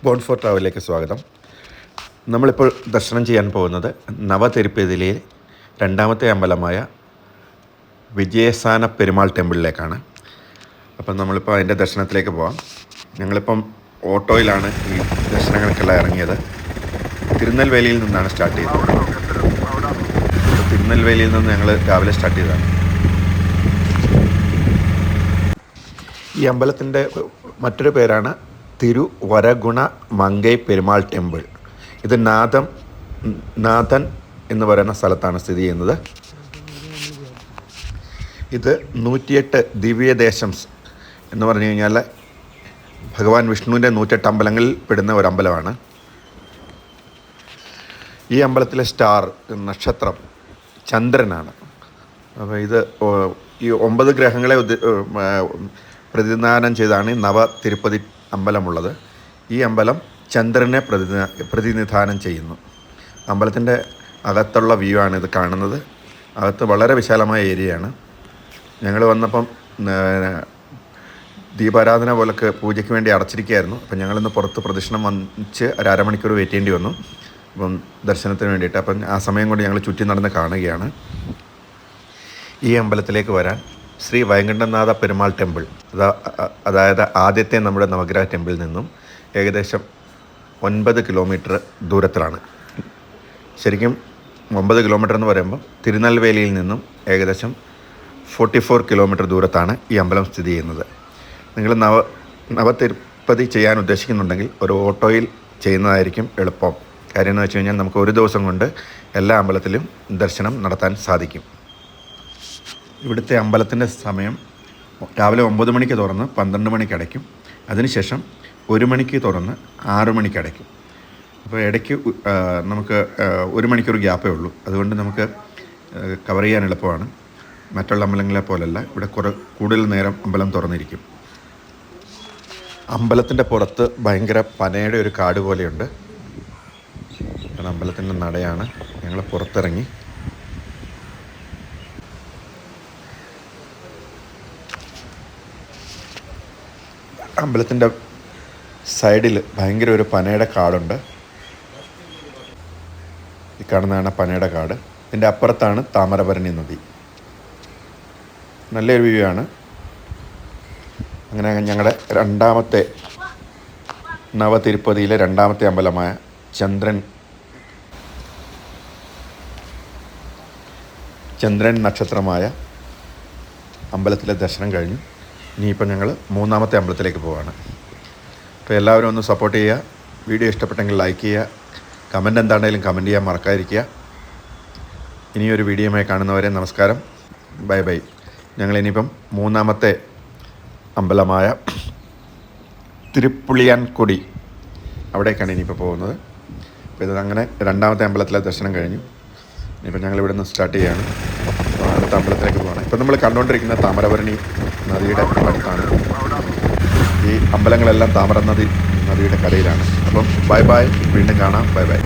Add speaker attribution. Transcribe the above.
Speaker 1: ബോൺഫോർ ട്രാവലിലേക്ക് സ്വാഗതം. നമ്മളിപ്പോൾ ദർശനം ചെയ്യാൻ പോകുന്നത് നവതിരുപ്പതിയിലെ രണ്ടാമത്തെ അമ്പലമായ വിജയസാന പെരുമാൾ ടെമ്പിളിലേക്കാണ്. അപ്പം നമ്മളിപ്പോൾ അതിൻ്റെ ദർശനത്തിലേക്ക് പോകാം. ഞങ്ങളിപ്പം ഓട്ടോയിലാണ് ഈ ദർശനങ്ങൾക്കെല്ലാം ഇറങ്ങിയത്. തിരുനെൽവേലിയിൽ നിന്നാണ് സ്റ്റാർട്ട് ചെയ്തത്. തിരുനെൽവേലിയിൽ നിന്ന് ഞങ്ങൾ രാവിലെ സ്റ്റാർട്ട് ചെയ്തതാണ്. ഈ അമ്പലത്തിൻ്റെ മറ്റൊരു പേരാണ് തിരുവരഗുണ മങ്കൈ പെരുമാൾ ടെമ്പിൾ. ഇത് നാഥൻ എന്ന് പറയുന്ന സ്ഥലത്താണ് സ്ഥിതി ചെയ്യുന്നത്. ഇത് 108 ദിവ്യദേശം എന്ന് പറഞ്ഞു കഴിഞ്ഞാൽ ഭഗവാൻ വിഷ്ണുവിൻ്റെ 108 അമ്പലങ്ങളിൽ പെടുന്ന ഒരു അമ്പലമാണ്. ഈ അമ്പലത്തിലെ സ്റ്റാർ നക്ഷത്രം ചന്ദ്രനാണ്. അപ്പോൾ ഇത് ഈ 9 ഗ്രഹങ്ങളെ പ്രതിനിധാനം ചെയ്താണ് നവ തിരുപ്പതി അമ്പലമുള്ളത്. ഈ അമ്പലം ചന്ദ്രനെ പ്രതിനിധാനം ചെയ്യുന്നു. അമ്പലത്തിൻ്റെ അകത്തുള്ള വ്യൂ ആണ് ഇത് കാണുന്നത്. അകത്ത് വളരെ വിശാലമായ ഏരിയയാണ്. ഞങ്ങൾ വന്നപ്പം ദീപാരാധന പോലൊക്കെ പൂജയ്ക്ക് വേണ്ടി അടച്ചിരിക്കുകയായിരുന്നു. അപ്പം ഞങ്ങളിന്ന് പുറത്ത് പ്രദക്ഷിണം വന്നിച്ച് ഒരു അരമണിക്കൂർ വെയിറ്റ് ചെയ്യേണ്ടി വന്നു അപ്പം ദർശനത്തിന് വേണ്ടിയിട്ട്. അപ്പം ആ സമയം കൊണ്ട് ഞങ്ങൾ ചുറ്റി നടന്ന് കാണുകയാണ്. ഈ അമ്പലത്തിലേക്ക് വരാൻ ശ്രീ വൈകുണ്ഠനാഥ പെരുമാൾ ടെമ്പിൾ, അതായത് ആദ്യത്തെ നമ്മുടെ നവഗ്രഹ ടെമ്പിളിൽ നിന്നും ഏകദേശം 9 കിലോമീറ്റർ ദൂരത്തിലാണ്. ശരിക്കും 9 കിലോമീറ്റർ എന്ന് പറയുമ്പോൾ തിരുനെൽവേലിയിൽ നിന്നും ഏകദേശം 44 കിലോമീറ്റർ ദൂരത്താണ് ഈ അമ്പലം സ്ഥിതി ചെയ്യുന്നത്. നിങ്ങൾ നവതിരുപ്പതി ചെയ്യാൻ ഉദ്ദേശിക്കുന്നുണ്ടെങ്കിൽ ഒരു ഓട്ടോയിൽ ചെയ്യുന്നതായിരിക്കും എളുപ്പം. കാര്യം എന്ന് വെച്ച് കഴിഞ്ഞാൽ നമുക്ക് ഒരു ദിവസം കൊണ്ട് എല്ലാ അമ്പലത്തിലും ദർശനം നടത്താൻ സാധിക്കും. ഇവിടുത്തെ അമ്പലത്തിൻ്റെ സമയം രാവിലെ 9 മണിക്ക് തുറന്ന് 12 മണിക്ക് അടയ്ക്കും. അതിനുശേഷം 1 മണിക്ക് തുറന്ന് 6 മണിക്ക് അടയ്ക്കും. അപ്പോൾ ഇടയ്ക്ക് നമുക്ക് 1 മണിക്കൂർ ഗ്യാപ്പേ ഉള്ളൂ. അതുകൊണ്ട് നമുക്ക് കവർ ചെയ്യാൻ എളുപ്പമാണ്. മറ്റുള്ള അമ്പലങ്ങളെ പോലല്ല, ഇവിടെ കൂടുതൽ നേരം അമ്പലം തുറന്നിരിക്കും. അമ്പലത്തിൻ്റെ പുറത്ത് ഭയങ്കര പനയുടെ ഒരു കാട് പോലെയുണ്ട്. അമ്പലത്തിൻ്റെ നടയാണ്. ഞങ്ങൾ പുറത്തിറങ്ങി. അമ്പലത്തിൻ്റെ സൈഡിൽ ഭയങ്കര ഒരു പനയുടെ കാടുണ്ട്. ഈ കാണുന്നതാണ് പനയുടെ കാട്. ഇതിൻ്റെ അപ്പുറത്താണ് താമരഭരണി നദി. നല്ലൊരു വ്യൂ ആണ്. അങ്ങനെ ഞങ്ങളുടെ രണ്ടാമത്തെ നവതിരുപ്പതിയിലെ രണ്ടാമത്തെ അമ്പലമായ ചന്ദ്രൻ നക്ഷത്രമായ അമ്പലത്തിലെ ദർശനം കഴിഞ്ഞു. ഇനിയിപ്പോൾ ഞങ്ങൾ മൂന്നാമത്തെ അമ്പലത്തിലേക്ക് പോവുകയാണ്. അപ്പോൾ എല്ലാവരും ഒന്ന് സപ്പോർട്ട് ചെയ്യുക. വീഡിയോ ഇഷ്ടപ്പെട്ടെങ്കിൽ ലൈക്ക് ചെയ്യുക. കമൻറ്റ് എന്താണെങ്കിലും കമൻറ്റ് ചെയ്യാൻ മറക്കാതിരിക്കുക. ഇനിയൊരു വീഡിയോയുമായി കാണുന്നവരെ നമസ്കാരം. Bye bye. ഞങ്ങളിനിയിപ്പം മൂന്നാമത്തെ അമ്പലമായ തിരുപ്പുളിയാൻകൊടി അവിടേക്കാണ് ഇനിയിപ്പോൾ പോകുന്നത്. അപ്പോൾ ഇത് അങ്ങനെ രണ്ടാമത്തെ അമ്പലത്തിലെ ദർശനം കഴിഞ്ഞു. ഇനിയിപ്പോൾ ഞങ്ങളിവിടെ നിന്ന് സ്റ്റാർട്ട് ചെയ്യുകയാണ്. അടുത്ത അമ്പലത്തിലേക്ക് പോകണം. ഇപ്പം നമ്മൾ കണ്ടുകൊണ്ടിരിക്കുന്ന താമരഭരണി നദിയുടെ അടുത്താണ്. ഈ അമ്പലങ്ങളെല്ലാം താമരനദിയുടെ കരയിലാണ്. അപ്പം ബൈ ബൈ. വീണ്ടും കാണാം. Bye bye.